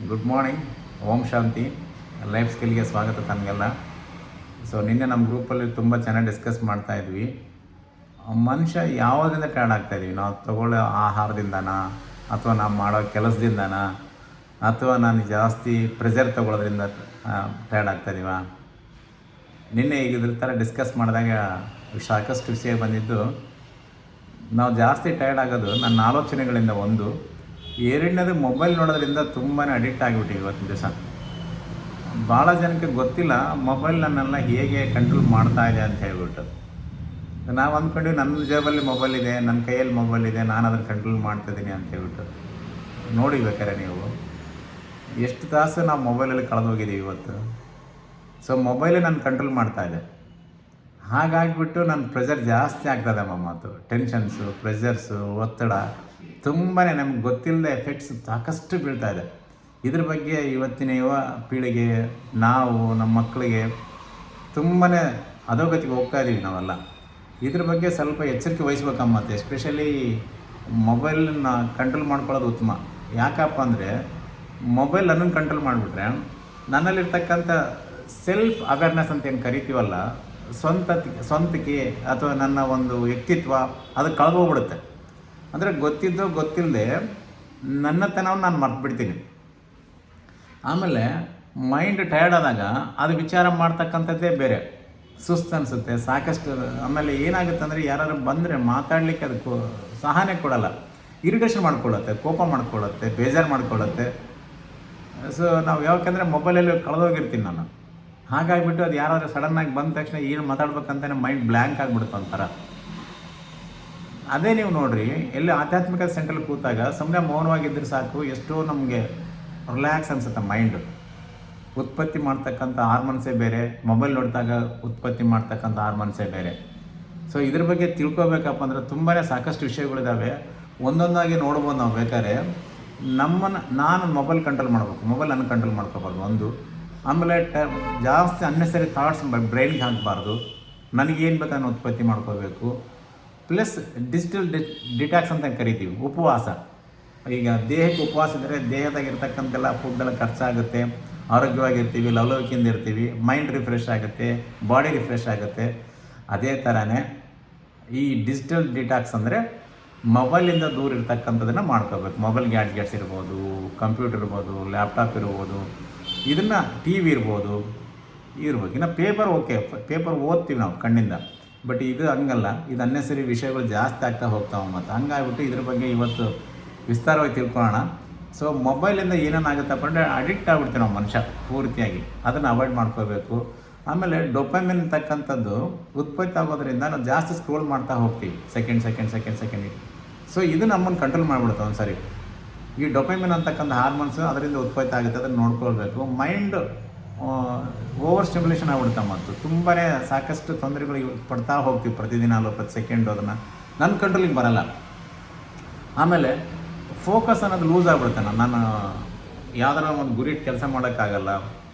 Good morning. Om Shanti. Life ಸ್ಕಿಲ್ಗೆ ಸ್ವಾಗತ ತಮಗೆಲ್ಲ. ಸೊ ನಿನ್ನೆ ನಮ್ಮ ಗ್ರೂಪಲ್ಲಿ ತುಂಬ ಚೆನ್ನಾಗಿ ಡಿಸ್ಕಸ್ ಮಾಡ್ತಾಯಿದ್ವಿ. ಮನುಷ್ಯ ಯಾವುದರಿಂದ ಟಯರ್ಡ್ ಆಗ್ತಾಯಿದ್ವಿ? ನಾವು ತಗೊಳ್ಳೋ ಆಹಾರದಿಂದನಾ, ಅಥವಾ ನಾವು ಮಾಡೋ ಕೆಲಸದಿಂದನಾ, ಅಥವಾ ನಾನು ಜಾಸ್ತಿ ಪ್ರೆಷರ್ ತೊಗೊಳ್ಳೋದ್ರಿಂದ ಟಯರ್ಡ್ ಆಗ್ತಾಯಿದ್ದೀವ? ನಿನ್ನೆ ಈಗ ಇದ್ರ ಥರ ಡಿಸ್ಕಸ್ ಮಾಡಿದಾಗ ಸಾಕಷ್ಟು ವಿಷಯ ಬಂದಿದ್ದು. ನಾವು ಜಾಸ್ತಿ ಟಯರ್ಡ್ ಆಗೋದು ನನ್ನ ಆಲೋಚನೆಗಳಿಂದ ಒಂದು. ಎರಡನೇದು ಮೊಬೈಲ್ ನೋಡೋದ್ರಿಂದ ತುಂಬಾ ಅಡಿಕ್ಟ್ ಆಗಿಬಿಟ್ಟಿವಿ ಇವತ್ತಿನ ದಿವಸ. ಭಾಳ ಜನಕ್ಕೆ ಗೊತ್ತಿಲ್ಲ ಮೊಬೈಲ್ ನನ್ನೆಲ್ಲ ಹೇಗೆ ಕಂಟ್ರೋಲ್ ಮಾಡ್ತಾ ಇದೆ ಅಂತ ಹೇಳ್ಬಿಟ್ಟು. ನಾವು ಅಂದ್ಕೊಂಡು ನನ್ನ ಜೇಬಲ್ಲಿ ಮೊಬೈಲ್ ಇದೆ, ನನ್ನ ಕೈಯಲ್ಲಿ ಮೊಬೈಲ್ ಇದೆ, ನಾನು ಅದನ್ನು ಕಂಟ್ರೋಲ್ ಮಾಡ್ತಿದ್ದೀನಿ ಅಂತ ಹೇಳ್ಬಿಟ್ಟು. ನೋಡಿ ಬೇಕಾರೆ ನೀವು ಎಷ್ಟು ತಾಸು ನಾವು ಮೊಬೈಲಲ್ಲಿ ಕಳೆದೋಗಿದ್ದೀವಿ ಇವತ್ತು. ಸೊ ಮೊಬೈಲೇ ನಾನು ಕಂಟ್ರೋಲ್ ಮಾಡ್ತಾಯಿದ್ದೆ. ಹಾಗಾಗಿಬಿಟ್ಟು ನನ್ನ ಪ್ರೆಷರ್ ಜಾಸ್ತಿ ಆಗ್ತದೆ. ಮಾತು ಟೆನ್ಷನ್ಸು, ಪ್ರೆಷರ್ಸು, ಒತ್ತಡ ತುಂಬಾ ನಮ್ಗೆ ಗೊತ್ತಿಲ್ಲದೆ ಎಫೆಕ್ಟ್ಸ್ ಸಾಕಷ್ಟು ಬೀಳ್ತಾ ಇದೆ. ಇದ್ರ ಬಗ್ಗೆ ಇವತ್ತಿನ ಯುವ ಪೀಳಿಗೆ, ನಾವು ನಮ್ಮ ಮಕ್ಕಳಿಗೆ ತುಂಬಾ ಅಧೋಗತಿಗೆ ಹೋಗ್ತಾ ಇದ್ದೀವಿ ನಾವೆಲ್ಲ. ಇದ್ರ ಬಗ್ಗೆ ಸ್ವಲ್ಪ ಎಚ್ಚರಿಕೆ ವಹಿಸ್ಬೇಕಮ್ಮತ್ತೆ. ಎಸ್ಪೆಷಲಿ ಮೊಬೈಲನ್ನ ಕಂಟ್ರೋಲ್ ಮಾಡ್ಕೊಳ್ಳೋದು ಉತ್ತಮ. ಯಾಕಪ್ಪ ಅಂದರೆ ಮೊಬೈಲ್ ನನ್ನನ್ನು ಕಂಟ್ರೋಲ್ ಮಾಡಿಬಿಟ್ರೆ ನನ್ನಲ್ಲಿರ್ತಕ್ಕಂಥ ಸೆಲ್ಫ್ ಅವೇರ್ನೆಸ್ ಅಂತ ಏನು ಕರಿತೀವಲ್ಲ, ಸ್ವಂತಿಕೆ ಅಥವಾ ನನ್ನ ಒಂದು ವ್ಯಕ್ತಿತ್ವ, ಅದು ಕಳೆದೋಗ್ಬಿಡುತ್ತೆ. ಅಂದರೆ ಗೊತ್ತಿದ್ದೋ ಗೊತ್ತಿಲ್ಲದೆ ನನ್ನತನವನ್ನು ನಾನು ಮರ್ತ್ಬಿಡ್ತೀನಿ. ಆಮೇಲೆ ಮೈಂಡ್ ಟಯರ್ಡ್ ಆದಾಗ ಅದು ವಿಚಾರ ಮಾಡ್ತಕ್ಕಂಥದ್ದೇ ಬೇರೆ, ಸುಸ್ತು ಅನಿಸುತ್ತೆ ಸಾಕಷ್ಟು. ಆಮೇಲೆ ಏನಾಗುತ್ತೆ ಅಂದರೆ ಯಾರಾದ್ರು ಬಂದರೆ ಮಾತಾಡಲಿಕ್ಕೆ ಅದಕ್ಕೂ ಸಹನೆ ಕೊಡಲ್ಲ, ಇರಿಟೇಷನ್ ಮಾಡ್ಕೊಳ್ಳುತ್ತೆ, ಕೋಪ ಮಾಡ್ಕೊಳ್ಳುತ್ತೆ, ಬೇಜಾರು ಮಾಡ್ಕೊಳ್ಳುತ್ತೆ. ಸೊ ನಾವು ಯಾಕಂದರೆ ಮೊಬೈಲಲ್ಲಿ ಕಳೆದೋಗಿರ್ತೀನಿ ನಾನು. ಹಾಗಾಗಿಬಿಟ್ಟು ಅದು ಯಾರಾದರೂ ಸಡನ್ನಾಗಿ ಬಂದ ತಕ್ಷಣ ಏನು ಮಾತಾಡ್ಬೇಕಂತಲೇ ಮೈಂಡ್ ಬ್ಲ್ಯಾಂಕ್ ಆಗಿಬಿಡುತ್ತೆ ಒಂಥರ. ಅದೇ ನೀವು ನೋಡಿರಿ, ಎಲ್ಲಿ ಆಧ್ಯಾತ್ಮಿಕ ಸೆಂಟ್ರಲ್ಲಿ ಕೂತಾಗ ಸುಮ್ಮನೆ ಮೌನವಾಗಿದ್ದರೆ ಸಾಕು, ಎಷ್ಟೋ ನಮಗೆ ರಿಲ್ಯಾಕ್ಸ್ ಅನಿಸುತ್ತೆ ಮೈಂಡು. ಉತ್ಪತ್ತಿ ಮಾಡ್ತಕ್ಕಂಥ ಹಾರ್ಮೋನ್ಸೇ ಬೇರೆ, ಮೊಬೈಲ್ ನೋಡಿದಾಗ ಉತ್ಪತ್ತಿ ಮಾಡ್ತಕ್ಕಂಥ ಹಾರ್ಮೋನ್ಸೇ ಬೇರೆ. ಸೊ ಇದ್ರ ಬಗ್ಗೆ ತಿಳ್ಕೊಬೇಕಪ್ಪ ಅಂದರೆ ತುಂಬಾ ಸಾಕಷ್ಟು ವಿಷಯಗಳಿದ್ದಾವೆ. ಒಂದೊಂದಾಗಿ ನೋಡ್ಬೋದು ನಾವು ಬೇಕಾದ್ರೆ. ನಾನು ಮೊಬೈಲ್ ಕಂಟ್ರೋಲ್ ಮಾಡಬೇಕು, ಮೊಬೈಲ್ ನಾನು ಕಂಟ್ರೋಲ್ ಮಾಡ್ಕೋಬಾರ್ದು ಒಂದು. ಆಮೇಲೆ ಜಾಸ್ತಿ ಅನ್ನೆಸರಿ ಥಾಟ್ಸ್ ಬ್ರೈನ್ಗೆ ಹಾಕಬಾರ್ದು. ನನಗೇನು ಬೇಕಾದ್ರೆ ಉತ್ಪತ್ತಿ ಮಾಡ್ಕೋಬೇಕು. ಪ್ಲಸ್ ಡಿಜಿಟಲ್ ಡಿಟಾಕ್ಸ್ ಅಂತ ಕರಿತೀವಿ, ಉಪವಾಸ. ಈಗ ದೇಹಕ್ಕೆ ಉಪವಾಸ ಇದ್ದರೆ ದೇಹದಾಗಿರ್ತಕ್ಕಂಥೆಲ್ಲ ಫುಡ್ಡೆಲ್ಲ ಖರ್ಚಾಗುತ್ತೆ, ಆರೋಗ್ಯವಾಗಿರ್ತೀವಿ, ಲವಲವಿಕೆಯಿಂದ ಇರ್ತೀವಿ, ಮೈಂಡ್ ರಿಫ್ರೆಶ್ ಆಗುತ್ತೆ, ಬಾಡಿ ರಿಫ್ರೆಶ್ ಆಗುತ್ತೆ. ಅದೇ ಥರನೇ ಈ ಡಿಜಿಟಲ್ ಡಿಟಾಕ್ಸ್ ಅಂದರೆ ಮೊಬೈಲಿಂದ ದೂರ ಇರ್ತಕ್ಕಂಥದ್ದನ್ನು ಮಾಡ್ಕೋಬೇಕು. ಮೊಬೈಲ್ ಗ್ಯಾಡ್ಜೆಟ್ಸ್ ಇರ್ಬೋದು, ಕಂಪ್ಯೂಟರ್ ಇರ್ಬೋದು, ಲ್ಯಾಪ್ಟಾಪ್ ಇರ್ಬೋದು, ಇದನ್ನು ಟಿ ವಿ ಇರ್ಬೋದು, ಇರ್ಬೇಕು. ಇನ್ನು ಪೇಪರ್ ಓಕೆ, ಪೇಪರ್ ಓದ್ತೀವಿ ನಾವು ಕಣ್ಣಿಂದ. ಬಟ್ ಇದು ಹಂಗಲ್ಲ, ಇದು ಅನ್ನೆಸರಿ ವಿಷಯಗಳು ಜಾಸ್ತಿ ಆಗ್ತಾ ಹೋಗ್ತಾವೆ. ಮತ್ತು ಹಂಗಾಗ್ಬಿಟ್ಟು ಇದ್ರ ಬಗ್ಗೆ ಇವತ್ತು ವಿಸ್ತಾರವಾಗಿ ತಿಳ್ಕೊಳ್ಳೋಣ. ಸೊ ಮೊಬೈಲಿಂದ ಏನೇನಾಗುತ್ತಪ್ಪ ಅಂದರೆ ಅಡಿಕ್ಟ್ ಆಗಿಬಿಡ್ತೀವಿ ನಾವು ಮನುಷ್ಯ ಪೂರ್ತಿಯಾಗಿ. ಅದನ್ನು ಅವಾಯ್ಡ್ ಮಾಡ್ಕೋಬೇಕು. ಆಮೇಲೆ ಡೊಪಮಿನ್ ಅಂತಕ್ಕಂಥದ್ದು ಉತ್ಪತ್ತಿ ಆಗೋದ್ರಿಂದ ನಾವು ಜಾಸ್ತಿ ಸ್ಕ್ರೋಲ್ ಮಾಡ್ತಾ ಹೋಗ್ತೀವಿ, ಸೆಕೆಂಡ್. ಸೊ ಇದು ನಮ್ಮನ್ನು ಕಂಟ್ರೋಲ್ ಮಾಡಿಬಿಡುತ್ತೆ ಒಂದು ಸರಿ. ಈ ಡೊಪಮಿನ್ ಅಂತಕ್ಕಂಥ ಹಾರ್ಮೋನ್ಸು ಅದರಿಂದ ಉತ್ಪತ್ತಿ ಆಗುತ್ತೆ, ಅದನ್ನು ನೋಡ್ಕೊಳ್ಬೇಕು. ಮೈಂಡ್ ಓವರ್ ಸ್ಟಿಮ್ಯುಲೇಷನ್ ಆಗ್ಬಿಡುತ್ತೆ. ಮತ್ತು ತುಂಬಾ ಸಾಕಷ್ಟು ತೊಂದರೆಗಳು ಪಡ್ತಾ ಹೋಗ್ತೀವಿ ಪ್ರತಿದಿನ, ಪ್ರತಿ ಸೆಕೆಂಡು. ಅದನ್ನು ನನ್ನ ಕಂಟ್ರೋಲಿಗೆ ಬರಲ್ಲ. ಆಮೇಲೆ ಫೋಕಸ್ ಅನ್ನೋದು ಲೂಸ್ ಆಗಿಬಿಡುತ್ತೆ. ನಾನು ಯಾವ್ದಾರ ಒಂದು ಗುರಿ ಕೆಲಸ ಮಾಡೋಕ್ಕಾಗಲ್ಲ,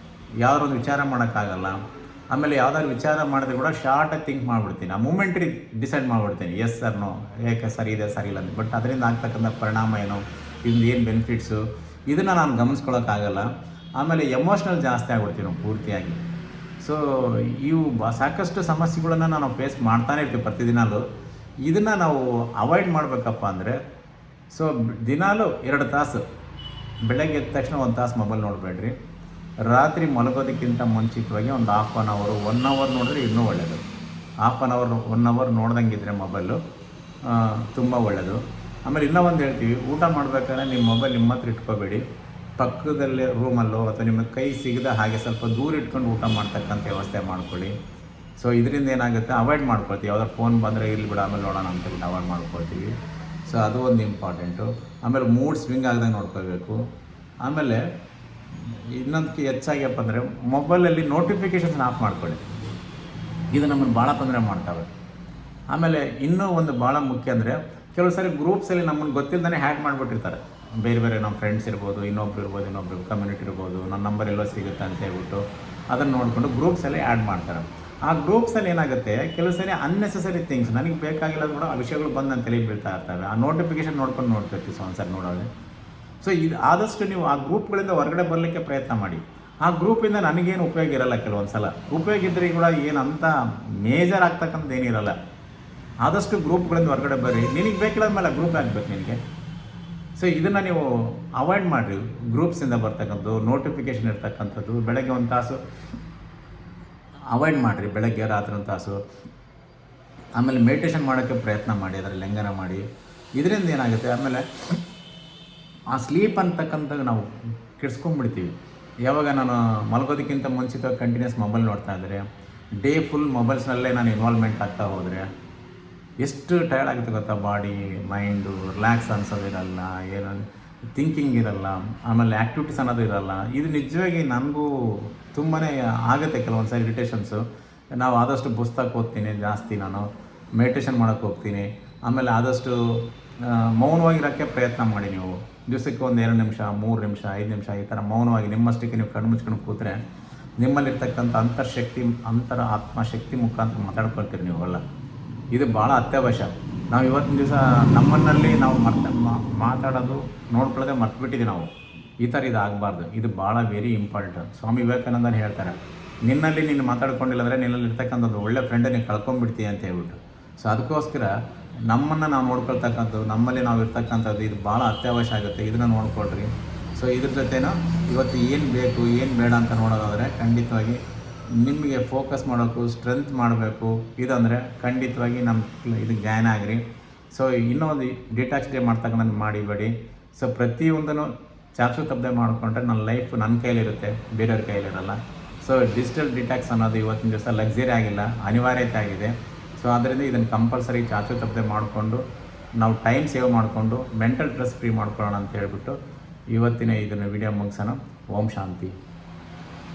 ಯಾವ್ದಾರ ಒಂದು ವಿಚಾರ ಮಾಡೋಕ್ಕಾಗಲ್ಲ. ಆಮೇಲೆ ಯಾವ್ದಾದ್ರು ವಿಚಾರ ಮಾಡಿದ್ರೆ ಕೂಡ ಶಾರ್ಟಾಗಿ ಥಿಂಕ್ ಮಾಡಿಬಿಡ್ತೀನಿ, ಆ ಮೂಮೆಂಟ್ರಿ ಡಿಸೈಡ್ ಮಾಡಿಬಿಡ್ತೀನಿ, ಎಸ್ ಸರ್ ನೋ, ಏಕೆ ಸರಿ ಇದೆ ಸರಿ ಇಲ್ಲ ಅಂತ. ಬಟ್ ಅದರಿಂದ ಆಗ್ತಕ್ಕಂಥ ಪರಿಣಾಮ ಏನು, ಇನ್ನು ಏನು ಬೆನಿಫಿಟ್ಸು, ಇದನ್ನು ನಾನು ಗಮನಿಸ್ಕೊಳ್ಳೋಕ್ಕಾಗಲ್ಲ. ಆಮೇಲೆ ಎಮೋಷ್ನಲ್ ಜಾಸ್ತಿ ಆಗ್ಬಿಡ್ತೀವಿ ನಾವು ಪೂರ್ತಿಯಾಗಿ. ಸೊ ಇವು ಸಾಕಷ್ಟು ಸಮಸ್ಯೆಗಳನ್ನು ನಾವು ಫೇಸ್ ಮಾಡ್ತಾನೆ ಇರ್ತೀವಿ ಪ್ರತಿದಿನಾಲು. ಇದನ್ನು ನಾವು ಅವಾಯ್ಡ್ ಮಾಡಬೇಕಪ್ಪ ಅಂದರೆ, ಸೊ ದಿನಾಲೂ 2 ತಾಸು, ಬೆಳಗ್ಗೆ ಎದ್ದ ತಕ್ಷಣ 1 ತಾಸು ಮೊಬೈಲ್ ನೋಡಬೇಡ್ರಿ. ರಾತ್ರಿ ಮಲಗೋದಕ್ಕಿಂತ ಮುಂಚಿತವಾಗಿ ಒಂದು 1/2 ಅವರ್ 1 ಅವರ್ ನೋಡಿದ್ರೆ ಇನ್ನೂ ಒಳ್ಳೆಯದು. 1 ಅವರ್ ನೋಡ್ದಂಗಿದ್ರೆ ಮೊಬೈಲು ತುಂಬ ಒಳ್ಳೆಯದು. ಆಮೇಲೆ ಇನ್ನೂ ಒಂದು ಹೇಳ್ತೀವಿ, ಊಟ ಮಾಡಬೇಕಾದ್ರೆ ನಿಮ್ಮ ಮೊಬೈಲ್ ನಿಮ್ಮ ಹತ್ರ ಇಟ್ಕೋಬೇಡಿ, ಪಕ್ಕದಲ್ಲೇ ರೂಮಲ್ಲೋ ಅಥವಾ ನಿಮ್ಮ ಕೈ ಸಿಗದ ಹಾಗೆ ಸ್ವಲ್ಪ ದೂರ ಇಟ್ಕೊಂಡು ಊಟ ಮಾಡ್ತಕ್ಕಂಥ ವ್ಯವಸ್ಥೆ ಮಾಡ್ಕೊಳ್ಳಿ. ಸೊ ಇದರಿಂದ ಏನಾಗುತ್ತೆ, ಅವಾಯ್ಡ್ ಮಾಡ್ಕೊಳ್ತೀವಿ. ಯಾವ್ದಾದ್ರು ಫೋನ್ ಬಂದರೆ ಇರಲಿ ಬಿಡು ಆಮೇಲೆ ನೋಡೋಣ ಅಂತೇಳಿ ಅವಾಯ್ಡ್ ಮಾಡ್ಕೊಳ್ತೀವಿ. ಸೊ ಅದು ಒಂದು ಇಂಪಾರ್ಟೆಂಟು. ಆಮೇಲೆ ಮೂಡ್ ಸ್ವಿಂಗ್ ಆಗ್ದಂಗೆ ನೋಡ್ಕೋಬೇಕು. ಆಮೇಲೆ ಇನ್ನೊಂದಕ್ಕೆ ಹೆಚ್ಚಾಗ್ಯಪ್ಪ ಅಂದರೆ ಮೊಬೈಲಲ್ಲಿ ನೋಟಿಫಿಕೇಷನ್ಸ್ ಆಫ್ ಮಾಡ್ಕೊಳ್ಳಿ. ಇದು ನಮ್ಮನ್ನು ಭಾಳ ತೊಂದರೆ ಮಾಡ್ತವೆ. ಆಮೇಲೆ ಇನ್ನೂ ಒಂದು ಭಾಳ ಮುಖ್ಯ ಅಂದರೆ, ಕೆಲವು ಸಾರಿ ಗ್ರೂಪ್ಸಲ್ಲಿ ನಮ್ಮನ್ನು ಗೊತ್ತಿಲ್ಲದೇ ಹ್ಯಾಕ್ ಮಾಡಿಬಿಟ್ಟಿರ್ತಾರೆ. ಬೇರೆ ನಮ್ಮ ಫ್ರೆಂಡ್ಸ್ ಇರ್ಬೋದು, ಇನ್ನೊಬ್ರು ಕಮ್ಯುನಿಟಿ ಇರ್ಬೋದು, ನನ್ನ ನಂಬರ್ ಎಲ್ಲೋ ಸಿಗುತ್ತೆ ಅಂತ ಹೇಳ್ಬಿಟ್ಟು ಅದನ್ನು ನೋಡಿಕೊಂಡು ಗ್ರೂಪ್ಸಲ್ಲಿ ಆ್ಯಡ್ ಮಾಡ್ತಾರೆ. ಆ ಗ್ರೂಪ್ಸಲ್ಲಿ ಏನಾಗುತ್ತೆ, ಕೆಲವು ಸರಿ ಅನ್ನೆಸೆಸರಿ ಥಿಂಗ್ಸ್, ನನಗೆ ಬೇಕಾಗಿಲ್ಲ ಕೂಡ ಆ ವಿಷಯಗಳು ಬಂದು ನನ್ನ ತಲೆಗೆ ಬೀಳ್ತಾ ಇರ್ತವೆ. ಆ ನೋಟಿಫಿಕೇಷನ್ ನೋಡ್ತಿರ್ತೀವಿ ಒಂದ್ಸರಿ ನೋಡೋದು. ಸೊ ಇದು ಆದಷ್ಟು ನೀವು ಆ ಗ್ರೂಪ್ಗಳಿಂದ ಹೊರಗಡೆ ಬರಲಿಕ್ಕೆ ಪ್ರಯತ್ನ ಮಾಡಿ. ಆ ಗ್ರೂಪಿಂದ ನನಗೇನು ಉಪಯೋಗ ಇರಲ್ಲ, ಕೆಲವೊಂದು ಸಲ ಉಪಯೋಗ ಇದ್ದರೆ ಕೂಡ ಏನಂತ ಮೇಜರ್ ಆಗ್ತಕ್ಕಂಥದ್ದು ಏನಿರಲ್ಲ. ಆದಷ್ಟು ಗ್ರೂಪ್ಗಳಿಂದ ಹೊರಗಡೆ ಬರ್ರಿ. ನಿನಗೆ ಬೇಕಿಲ್ಲ ಮೇಲೆ ಗ್ರೂಪ್ ಆಗಬೇಕು ನಿನಗೆ. ಸೊ ಇದನ್ನು ನೀವು ಅವಾಯ್ಡ್ ಮಾಡಿರಿ. ಗ್ರೂಪ್ಸಿಂದ ಬರ್ತಕ್ಕಂಥದ್ದು, ನೋಟಿಫಿಕೇಷನ್ ಇರ್ತಕ್ಕಂಥದ್ದು, ಬೆಳಗ್ಗೆ ಒಂದು ತಾಸು ಅವಾಯ್ಡ್ ಮಾಡಿರಿ, ಬೆಳಗ್ಗೆ ರಾತ್ರಿ ಒಂದು ತಾಸು. ಆಮೇಲೆ ಮೆಡಿಟೇಷನ್ ಮಾಡೋಕ್ಕೆ ಪ್ರಯತ್ನ ಮಾಡಿ, ಅದರಲ್ಲಿ ಹೆಂಗನ ಮಾಡಿ. ಇದರಿಂದ ಏನಾಗುತ್ತೆ, ಆಮೇಲೆ ಆ ಸ್ಲೀಪ್ ಅಂತಕ್ಕಂಥದ್ದು ನಾವು ಕೆಡಿಸ್ಕೊಂಡ್ಬಿಡ್ತೀವಿ. ಯಾವಾಗ ನಾನು ಮಲಗೋದಕ್ಕಿಂತ ಮುಂಚಿತವಾಗಿ ಕಂಟಿನ್ಯೂಸ್ ಮೊಬೈಲ್ ನೋಡ್ತಾ ಇದ್ದರೆ, ಡೇ ಫುಲ್ ಮೊಬೈಲ್ಸ್ನಲ್ಲೇ ನಾನು ಇನ್ವಾಲ್ವ್ಮೆಂಟ್ ಆಗ್ತಾ ಹೋದರೆ ಎಷ್ಟು ಟಯರ್ಡ್ ಆಗುತ್ತೆ ಗೊತ್ತಾ. ಬಾಡಿ ಮೈಂಡು ರಿಲ್ಯಾಕ್ಸ್ ಅನ್ಸೋದಿರಲ್ಲ, ಏನೋ ಥಿಂಕಿಂಗ್ ಇರಲ್ಲ, ಆಮೇಲೆ ಆ್ಯಕ್ಟಿವಿಟೀಸ್ ಅನ್ನೋದು ಇರಲ್ಲ. ಇದು ನಿಜವಾಗಿ ನನಗೂ ತುಂಬಾ ಆಗುತ್ತೆ ಕೆಲವೊಂದು ಸಾರಿ ಇರಿಟೇಷನ್ಸು. ನಾವು ಆದಷ್ಟು ಪುಸ್ತಕ ಓದ್ತೀನಿ ಜಾಸ್ತಿ, ನಾನು ಮೆಡಿಟೇಷನ್ ಮಾಡೋಕ್ಕೆ ಹೋಗ್ತೀನಿ. ಆಮೇಲೆ ಆದಷ್ಟು ಮೌನವಾಗಿರೋಕ್ಕೆ ಪ್ರಯತ್ನ ಮಾಡಿ. ನೀವು ದಿವಸಕ್ಕೆ ಒಂದು 2 ನಿಮಿಷ 3 ನಿಮಿಷ 5 ನಿಮಿಷ ಈ ಥರ ಮೌನವಾಗಿ ನಿಮ್ಮಷ್ಟಕ್ಕೆ ನೀವು ಕಣ್ಣು ಮುಚ್ಕೊಂಡು ಕೂತ್ರೆ ನಿಮ್ಮಲ್ಲಿರ್ತಕ್ಕಂಥ ಅಂತರ ಆತ್ಮಶಕ್ತಿ ಮುಖಾಂತರ ಮಾತಾಡ್ಕೊಳ್ತೀರಿ ನೀವೆಲ್ಲ. ಇದು ಭಾಳ ಅತ್ಯವಶ್ಯ. ನಾವು ಇವತ್ತಿನ ದಿವಸ ನಮ್ಮನ್ನಲ್ಲಿ ನಾವು ಮಾತಾಡೋದು ನೋಡ್ಕೊಳ್ಳೋದೇ ಮರ್ತುಬಿಟ್ಟಿದ್ದೀವಿ ನಾವು. ಈ ಥರ ಇದು ಆಗಬಾರ್ದು. ಇದು ಭಾಳ ವೆರಿ ಇಂಪಾರ್ಟೆಂಟ್. ಸ್ವಾಮಿ ವಿವೇಕಾನಂದನೇ ಹೇಳ್ತಾರೆ, ನಿನ್ನಲ್ಲಿ ನೀನು ಮಾತಾಡ್ಕೊಂಡಿಲ್ಲ ಅಂದರೆ ನಿನ್ನಲ್ಲಿ ಇರ್ತಕ್ಕಂಥದ್ದು ಒಳ್ಳೆ ಫ್ರೆಂಡ್ ನೀನು ಕಳ್ಕೊಂಡ್ಬಿಡ್ತೀಯ ಅಂತ ಹೇಳ್ಬಿಟ್ಟು. ಸೊ ಅದಕ್ಕೋಸ್ಕರ ನಮ್ಮನ್ನು ನಾವು ನೋಡ್ಕೊಳ್ತಕ್ಕಂಥದ್ದು, ನಮ್ಮಲ್ಲಿ ನಾವು ಇರ್ತಕ್ಕಂಥದ್ದು ಇದು ಭಾಳ ಅತ್ಯವಶ್ಯ ಆಗುತ್ತೆ. ಇದನ್ನು ನೋಡ್ಕೊಳ್ರಿ. ಸೊ ಇದ್ರ ಜೊತೆನೂ ಇವತ್ತು ಏನು ಬೇಕು ಏನು ಬೇಡ ಅಂತ ನೋಡೋದಾದರೆ ಖಂಡಿತವಾಗಿ ನಿಮಗೆ ಫೋಕಸ್ ಮಾಡೋಕ್ಕೂ ಸ್ಟ್ರೆಂತ್ ಮಾಡಬೇಕು. ಇದಂದರೆ ಖಂಡಿತವಾಗಿ ನಮ್ಮ ಇದಕ್ಕೆ ಜಾಯ್ನ್ ಆಗಿರಿ. ಸೊ ಇನ್ನೂ ಒಂದು ಡಿಟಾಕ್ಸ್ ಡೇ ಮಾಡ್ತಕ್ಕಂಥ ಮಾಡಿಬೇಡಿ. ಸೊ ಪ್ರತಿಯೊಂದನ್ನು ಚಾಚು ತಪ್ಪದೆ ಮಾಡಿಕೊಂಡ್ರೆ ನನ್ನ ಲೈಫ್ ನನ್ನ ಕೈಲಿರುತ್ತೆ, ಬೇರೆಯವ್ರ ಕೈಲಿರಲ್ಲ. ಸೊ ಡಿಜಿಟಲ್ ಡಿಟಾಕ್ಸ್ ಅನ್ನೋದು ಇವತ್ತಿನ ದಿವಸ ಲಕ್ಸರಿ ಆಗಿಲ್ಲ, ಅನಿವಾರ್ಯತೆ ಆಗಿದೆ. ಸೊ ಆದ್ದರಿಂದ ಇದನ್ನು ಕಂಪಲ್ಸರಿ ಚಾಚು ತಪ್ಪದೆ ಮಾಡಿಕೊಂಡು ನಾವು ಟೈಮ್ ಸೇವ್ ಮಾಡಿಕೊಂಡು ಮೆಂಟಲ್ ಸ್ಟ್ರೆಸ್ ಫ್ರೀ ಮಾಡ್ಕೊಳ್ಳೋಣ ಅಂತ ಹೇಳ್ಬಿಟ್ಟು ಇವತ್ತಿನ ಇದನ್ನು ವಿಡಿಯೋ ಮುಗಿಸೋಣ. ಓಂ ಶಾಂತಿ.